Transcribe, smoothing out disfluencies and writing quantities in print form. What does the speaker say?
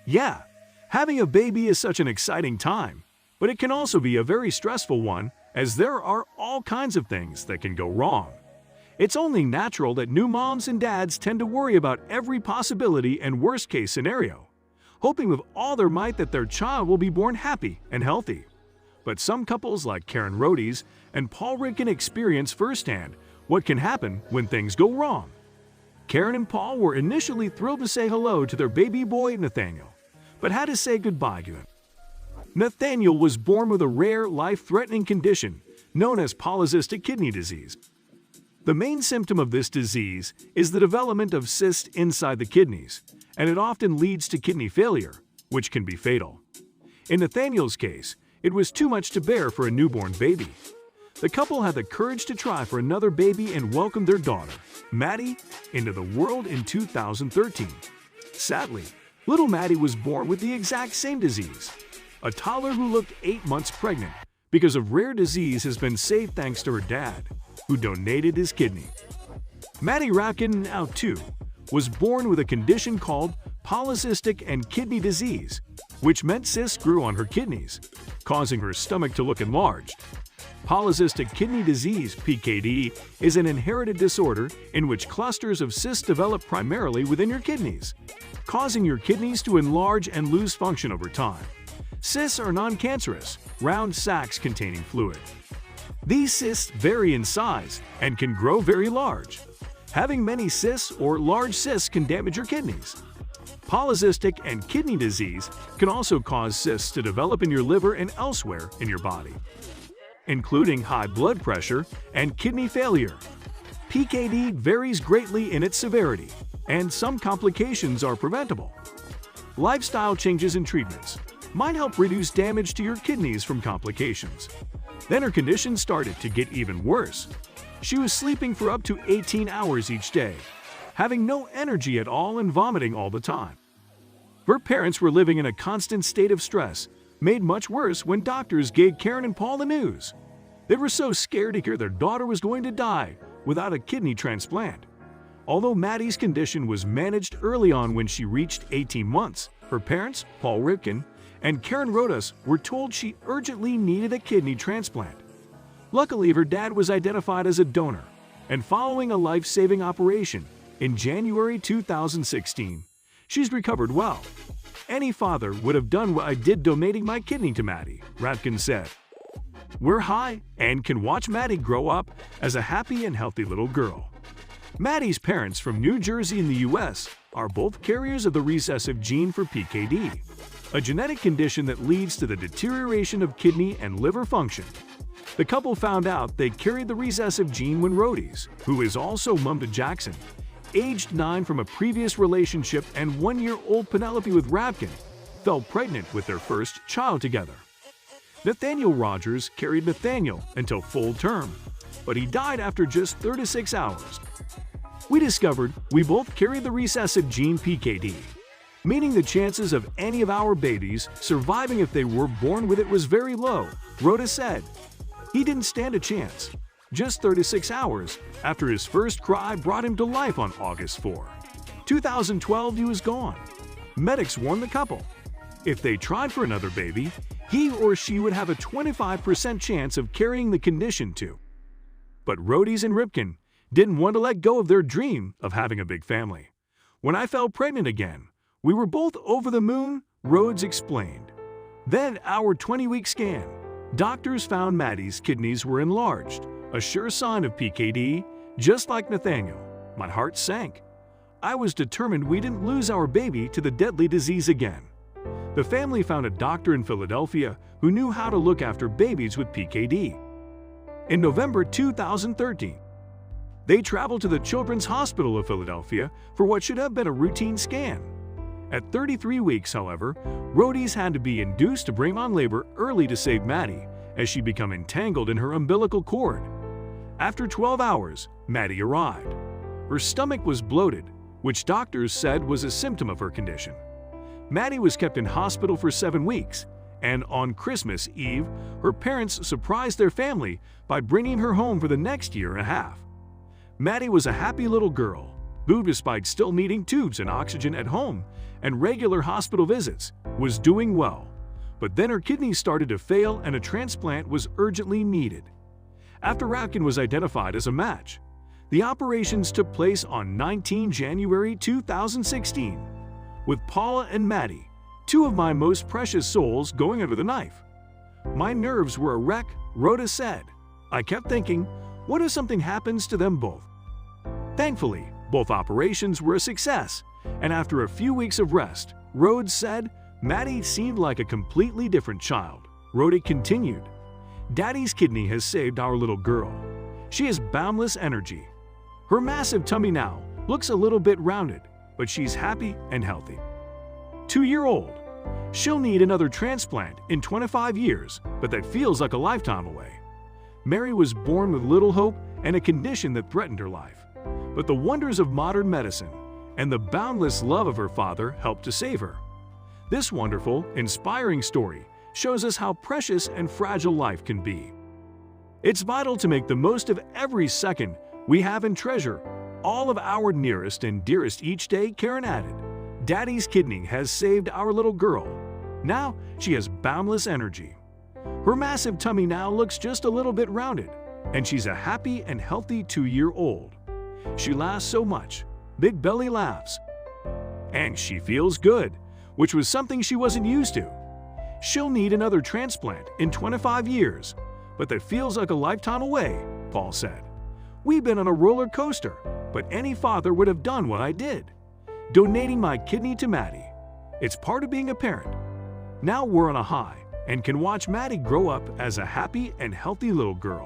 Yeah, having a baby is such an exciting time, but it can also be a very stressful one as there are all kinds of things that can go wrong. It's only natural that new moms and dads tend to worry about every possibility and worst-case scenario, hoping with all their might that their child will be born happy and healthy. But some couples like Karen Rodes and Paul Rickin experience firsthand what can happen when things go wrong. Karen and Paul were initially thrilled to say hello to their baby boy Nathaniel, but had to say goodbye to him. Nathaniel was born with a rare, life-threatening condition known as polycystic kidney disease. The main symptom of this disease is the development of cysts inside the kidneys, and it often leads to kidney failure, which can be fatal. In Nathaniel's case, it was too much to bear for a newborn baby. The couple had the courage to try for another baby and welcomed their daughter, Maddie, into the world in 2013. Sadly, little Maddie was born with the exact same disease. A toddler who looked 8 months pregnant because of rare disease has been saved thanks to her dad, who donated his kidney. Maddie Rockin, now 2, was born with a condition called polycystic and kidney disease, which meant cysts grew on her kidneys, causing her stomach to look enlarged. Polycystic kidney disease, PKD, is an inherited disorder in which clusters of cysts develop primarily within your kidneys, causing your kidneys to enlarge and lose function over time. Cysts are non-cancerous, round sacs containing fluid. These cysts vary in size and can grow very large. Having many cysts or large cysts can damage your kidneys. Polycystic and kidney disease can also cause cysts to develop in your liver and elsewhere in your body, including high blood pressure and kidney failure. PKD varies greatly in its severity, and some complications are preventable. Lifestyle changes and treatments might help reduce damage to your kidneys from complications. Then her condition started to get even worse. She was sleeping for up to 18 hours each day, having no energy at all and vomiting all the time. Her parents were living in a constant state of stress, made much worse when doctors gave Karen and Paul the news. They were so scared to hear their daughter was going to die without a kidney transplant. Although Maddie's condition was managed early on when she reached 18 months, her parents, Paul Rickin and Karen Rodes, were told she urgently needed a kidney transplant. Luckily, her dad was identified as a donor, and following a life-saving operation in January 2016, she's recovered well. Any father would have done what I did donating my kidney to Maddie, Rockin said. We're high and can watch Maddie grow up as a happy and healthy little girl. Maddie's parents from New Jersey in the US are both carriers of the recessive gene for PKD, a genetic condition that leads to the deterioration of kidney and liver function. The couple found out they carried the recessive gene when Rodes, who is also mom to Jackson, aged 9 from a previous relationship, and 1-year-old Penelope with Rockin, fell pregnant with their first child together. Nathaniel Rogers carried Nathaniel until full term, but he died after just 36 hours. We discovered we both carried the recessive gene PKD, meaning the chances of any of our babies surviving if they were born with it was very low, Rhoda said. He didn't stand a chance. Just 36 hours after his first cry brought him to life on August 4, 2012, he was gone. Medics warned the couple. If they tried for another baby, he or she would have a 25% chance of carrying the condition too. But Rodes and Rickin didn't want to let go of their dream of having a big family. When I fell pregnant again, we were both over the moon, Rhodes explained. Then our 20-week scan, doctors found Maddie's kidneys were enlarged, a sure sign of PKD, just like Nathaniel. My heart sank. I was determined we didn't lose our baby to the deadly disease again. The family found a doctor in Philadelphia who knew how to look after babies with PKD. In November 2013, they traveled to the Children's Hospital of Philadelphia for what should have been a routine scan. At 33 weeks, however, Rodes had to be induced to bring on labor early to save Maddie, as she became entangled in her umbilical cord. After 12 hours, Maddie arrived. Her stomach was bloated, which doctors said was a symptom of her condition. Maddie was kept in hospital for 7 weeks, and on Christmas Eve, her parents surprised their family by bringing her home for the next year and a half. Maddie was a happy little girl, who, despite still needing tubes and oxygen at home and regular hospital visits, was doing well. But then her kidneys started to fail and a transplant was urgently needed. After Rockin was identified as a match, the operations took place on 19 January 2016, with Paula and Maddie, two of my most precious souls, going under the knife. My nerves were a wreck, Rhoda said. I kept thinking, what if something happens to them both? Thankfully, both operations were a success, and after a few weeks of rest, Rhoda said, Maddie seemed like a completely different child. Rhoda continued, Daddy's kidney has saved our little girl. She has boundless energy. Her massive tummy now looks a little bit rounded, but she's happy and healthy. 2-year-old. She'll need another transplant in 25 years, but that feels like a lifetime away. Mary was born with little hope and a condition that threatened her life. But the wonders of modern medicine and the boundless love of her father helped to save her. This wonderful, inspiring story shows us how precious and fragile life can be. It's vital to make the most of every second we have and treasure all of our nearest and dearest each day. Karen added, Daddy's kidney has saved our little girl. Now she has boundless energy. Her massive tummy now looks just a little bit rounded, and she's a happy and healthy 2-year-old. She laughs so much, big belly laughs. And she feels good, which was something she wasn't used to. She'll need another transplant in 25 years, but that feels like a lifetime away, Paul said. We've been on a roller coaster, but any father would have done what I did, donating my kidney to Maddie. It's part of being a parent. Now we're on a high and can watch Maddie grow up as a happy and healthy little girl.